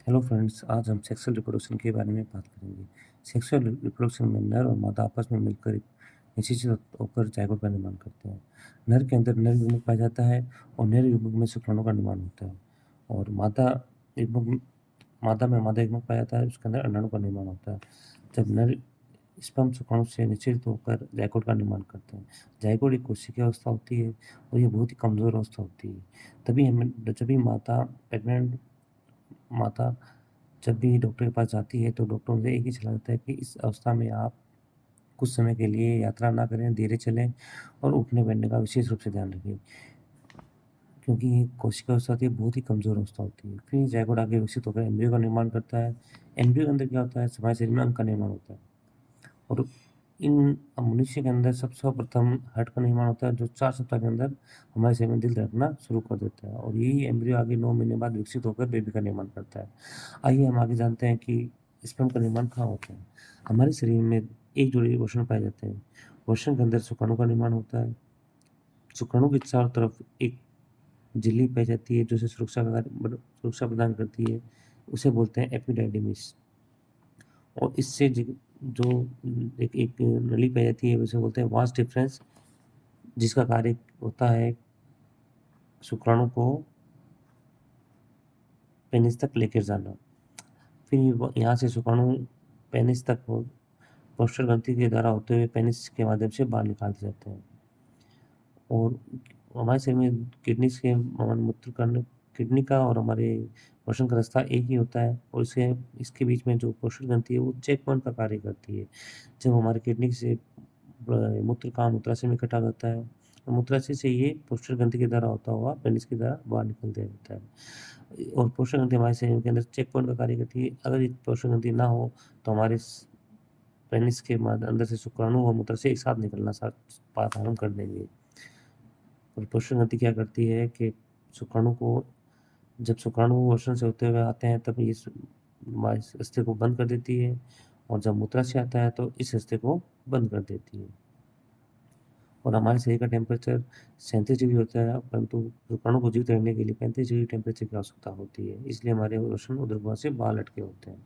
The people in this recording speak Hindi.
हेलो फ्रेंड्स, आज हम सेक्सुअल रिप्रोडक्शन के बारे में बात करेंगे। सेक्सुअल रिप्रोडक्शन में नर और मादा आपस में मिलकर एक निश्चित होकर जाइगोट का निर्माण करते हैं। नर के अंदर नर युग्मक पाया जाता है और नर युग्मक में शुक्राणु का निर्माण होता है। और युग्मक मादा में मादा युग्मक पाया जाता है, उसके अंदर अंडाणु का निर्माण होता है। जब नर स्पर्म शुक्राणु से निश्चित होकर जाइगोट का निर्माण करते हैं। जाइगोट एक कोशिकीय अवस्था होती है और ये बहुत ही कमज़ोर अवस्था होती है। तभी हमें जब भी माता जब भी डॉक्टर के पास जाती है तो डॉक्टर उनसे एक ही सलाह देता है कि इस अवस्था में आप कुछ समय के लिए यात्रा ना करें, धीरे चलें और उठने-बैठने का विशेष रूप से ध्यान रखें। क्योंकि ये कोशिका अवस्था होती है, बहुत ही कमज़ोर अवस्था होती है। फिर ज़ायगोट आगे विकसित होकर एम्ब्रियो का निर्माण करता है। एम्ब्रियो के अंदर क्या होता है, हमारे शरीर में अंग का निर्माण होता है और इन मनुष्य के अंदर सब सर्वप्रथम हार्ट का निर्माण होता है, जो 4 सप्ताह के अंदर हमारे शरीर में दिल धड़कना शुरू कर देता है और यही एम्ब्रियो आगे 9 महीने बाद विकसित होकर बेबी का निर्माण करता है। आइए हम आगे जानते हैं कि स्पर्म का निर्माण कहाँ होता है। हमारे शरीर में एक जोड़ी वृषण पाए जाते हैं। वृषण के अंदर शुक्राणु का निर्माण होता है। शुक्राणु के चारों तरफ एक झिल्ली पाई जाती है, जो उसे सुरक्षा प्रदान करती है। उसे बोलते हैं एपिडाइडिमिस। और इससे जो एक एक नली पाई जाती है, उसे बोलते हैं वास डिफरेंस, जिसका कार्य होता है शुक्राणु को पेनिस तक लेकर जाना। फिर यहाँ से शुक्राणु पेनिस तक पोस्टर ग्रंथि के द्वारा होते हुए पेनिस के माध्यम से बाहर निकाल दिए जाते हैं। और हमारे शरीर में किडनी का और हमारे पोषण का रास्ता एक ही होता है और इसके बीच में जो पोषण ग्रंथि है वो चेक पॉइंट का कार्य करती है। जब हमारे किडनी से मूत्र का मूत्राशय में इकट्ठा होता है तो मूत्राशय से ये पोषण ग्रंथि के द्वारा होता हुआ पेनिस की द्वारा बाहर निकल दिया जाता है। और पोषण ग्रंथि हमारे शरीर के अंदर चेक पॉइंट का कार्य करती है। अगर ये पोषण ग्रंथि ना हो तो हमारे पेनिस के अंदर से शुक्राणु और मूत्राशय एक साथ निकलना प्रारंभ कर देंगे। और पोषण ग्रंथि क्या करती है कि शुक्राणु को जब शुक्राणु वृषण से होते हुए आते हैं तब इस रास्ते को बंद कर देती है और जब मूत्राशय आता है तो इस रास्ते को बंद कर देती है। और हमारे शरीर का टेम्परेचर 37 डिग्री होता है, परंतु शुक्राणु को जीवित रहने के लिए 35 डिग्री टेम्परेचर की आवश्यकता होती है। इसलिए हमारे वृषण ऊर्ध्वाधर से बाहर लटके होते हैं।